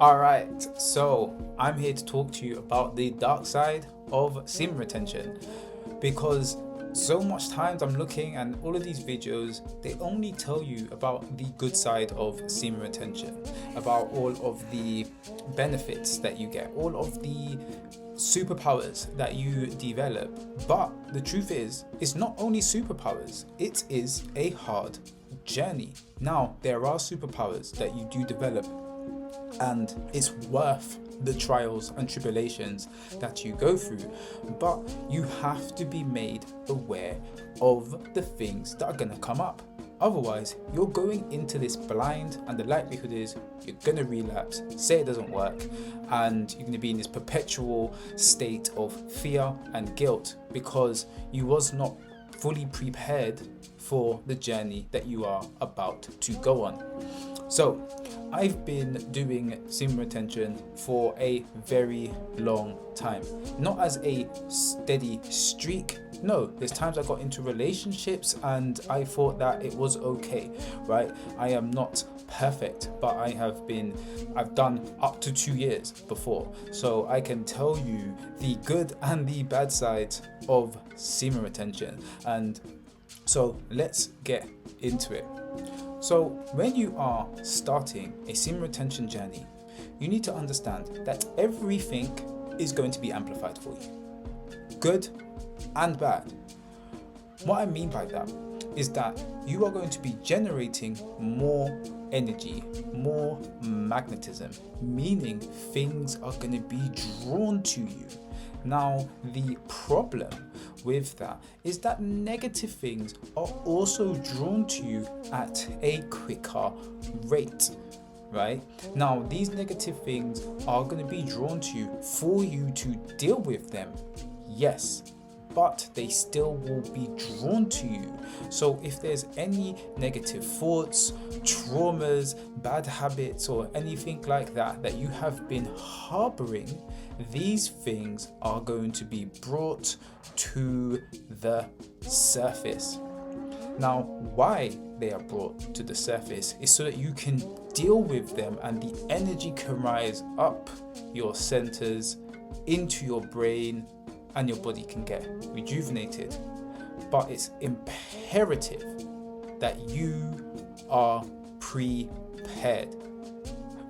Alright, so I'm here to talk to you about the dark side of semen retention, because so much times I'm looking and all of these videos, they only tell you about the good side of semen retention, about all of the benefits that you get, all of the superpowers that you develop. But the truth is, it's not only superpowers, it is a hard journey. Now, there are superpowers that you do develop, and it's worth the trials and tribulations that you go through, but you have to be made aware of the things that are going to come up. Otherwise, you're going into this blind, and the likelihood is you're going to relapse, say it doesn't work, and you're going to be in this perpetual state of fear and guilt because you was not fully prepared for the journey that you are about to go on. So, I've been doing semen retention for a very long time. Not as a steady streak. No, there's times I got into relationships and I thought that it was okay, right? I am not perfect, but I've done up to 2 years before. So I can tell you the good and the bad sides of semen retention. And so let's get into it. So when you are starting a semen retention journey, you need to understand that everything is going to be amplified for you, good and bad. What I mean by that is that you are going to be generating more energy, more magnetism, meaning things are going to be drawn to you. Now, the problem with that is that negative things are also drawn to you at a quicker rate, right? Now, these negative things are going to be drawn to you for you to deal with them, yes, but they still will be drawn to you. So if there's any negative thoughts, traumas, bad habits, or anything like that that you have been harboring, these things are going to be brought to the surface. Now, why they are brought to the surface is so that you can deal with them and the energy can rise up your centers into your brain and your body can get rejuvenated. But it's imperative that you are prepared,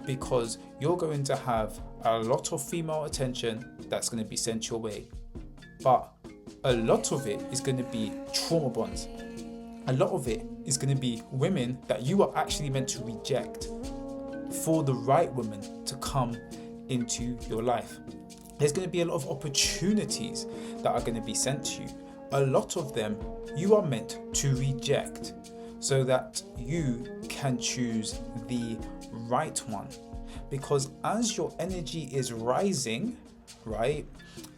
because you're going to have a lot of female attention that's going to be sent your way, but a lot of it is going to be trauma bonds. A lot of it is going to be women that you are actually meant to reject for the right woman to come into your life. There's going to be a lot of opportunities that are going to be sent to you. A lot of them you are meant to reject so that you can choose the right one. Because as your energy is rising, right,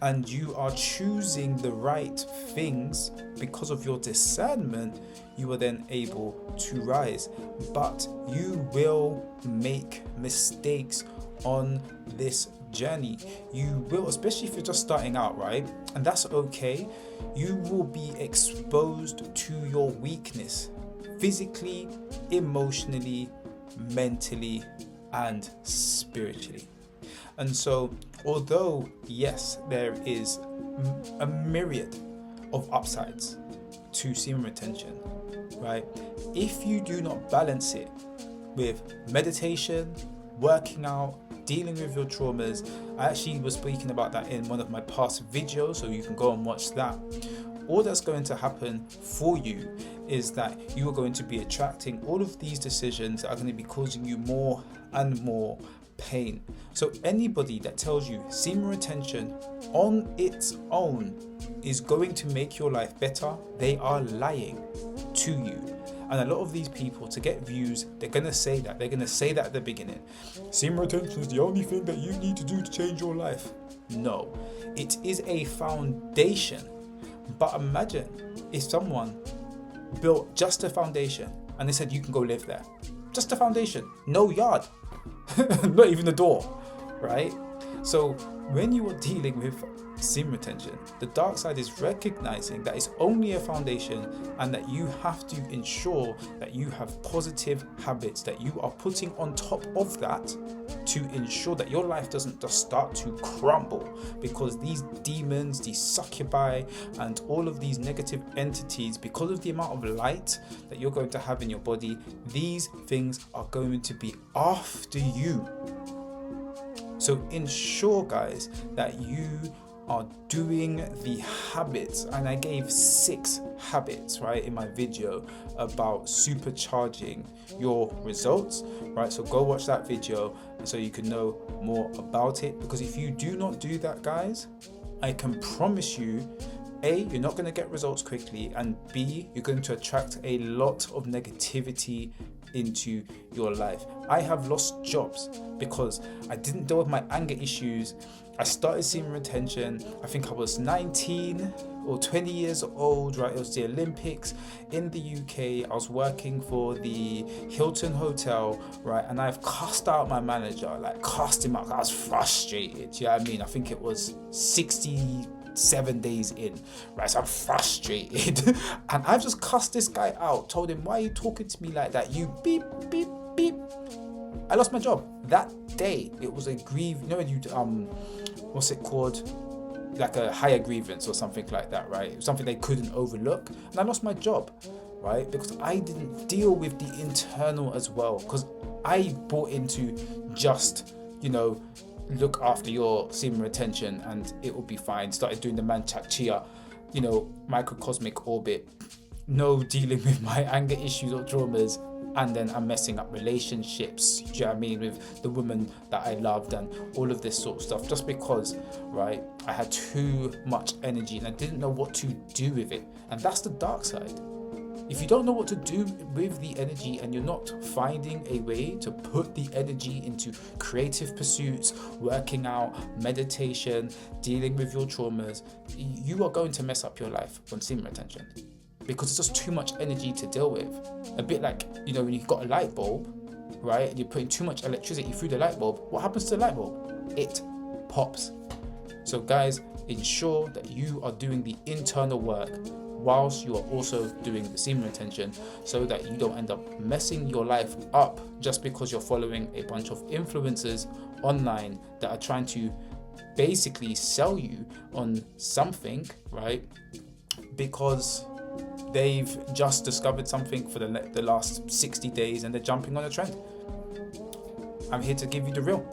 and you are choosing the right things because of your discernment, you are then able to rise. But you will make mistakes on this journey. You will, especially if you're just starting out, right? And that's okay. You will be exposed to your weakness physically, emotionally, mentally, and spiritually. And so, although yes, there is a myriad of upsides to semen retention, right? If you do not balance it with meditation, working out, dealing with your traumas, I actually was speaking about that in one of my past videos, so you can go and watch that. All that's going to happen for you is that you are going to be attracting all of these decisions that are going to be causing you more and more pain. So anybody that tells you semen retention on its own is going to make your life better, they are lying to you. And a lot of these people, to get views, they're going to say that. They're going to say that at the beginning. Semen retention is the only thing that you need to do to change your life. No, it is a foundation. But imagine if someone built just a foundation and they said you can go live there. Just a foundation, no yard, not even the door, right? So when you are dealing with semen retention, the dark side is recognizing that it's only a foundation and that you have to ensure that you have positive habits that you are putting on top of that to ensure that your life doesn't just start to crumble, because these demons, these succubi, and all of these negative entities, because of the amount of light that you're going to have in your body, these things are going to be after you. So ensure, guys, that you are doing the habits, and I gave 6 habits, right, in my video about supercharging your results, right? So go watch that video so you can know more about it, because if you do not do that, guys, I can promise you, A, you're not going to get results quickly, and B, you're going to attract a lot of negativity into your life. I have lost jobs because I didn't deal with my anger issues. I started semen retention, I think I was 19 or 20 years old, right? It was the Olympics in the UK. I was working for the Hilton Hotel, right? And I've cussed out my manager, like cussed him out. I was frustrated, you know what I mean? I think it was 67 days in, right? So I'm frustrated. And I've just cussed this guy out, told him, why are you talking to me like that? You beep, beep, beep. I lost my job that day. It was a when you what's it called, like a higher grievance or something like that, right? Something they couldn't overlook, and I lost my job, right? Because I didn't deal with the internal as well, because I bought into just, look after your semen retention and it will be fine. Started doing the Manchakchia, microcosmic orbit, no dealing with my anger issues or traumas, and then I'm messing up relationships, do you know what I mean, with the woman that I loved and all of this sort of stuff, just because, right, I had too much energy and I didn't know what to do with it. And that's the dark side. If you don't know what to do with the energy and you're not finding a way to put the energy into creative pursuits, working out, meditation, dealing with your traumas, you are going to mess up your life on semen retention, because it's just too much energy to deal with. A bit like, when you've got a light bulb, right, and you're putting too much electricity through the light bulb, what happens to the light bulb? It pops. So guys, ensure that you are doing the internal work whilst you are also doing the semen retention, so that you don't end up messing your life up just because you're following a bunch of influencers online that are trying to basically sell you on something, right? Because they've just discovered something for the last 60 days and they're jumping on a trend. I'm here to give you the real.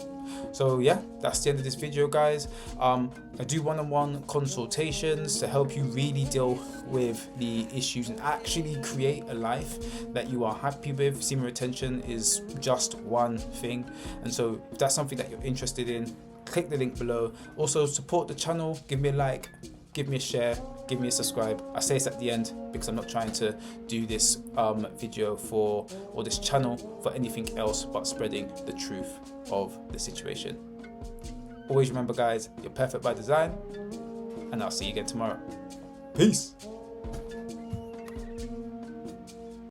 So yeah, that's the end of this video, guys. I do one-on-one consultations to help you really deal with the issues and actually create a life that you are happy with. Semen retention is just one thing, and so if that's something that you're interested in, click the link below. Also support the channel, give me a like, give me a share, give me a subscribe. I say this at the end because I'm not trying to do this video or this channel for anything else but spreading the truth of the situation. Always remember, guys, you're perfect by design, and I'll see you again tomorrow. Peace.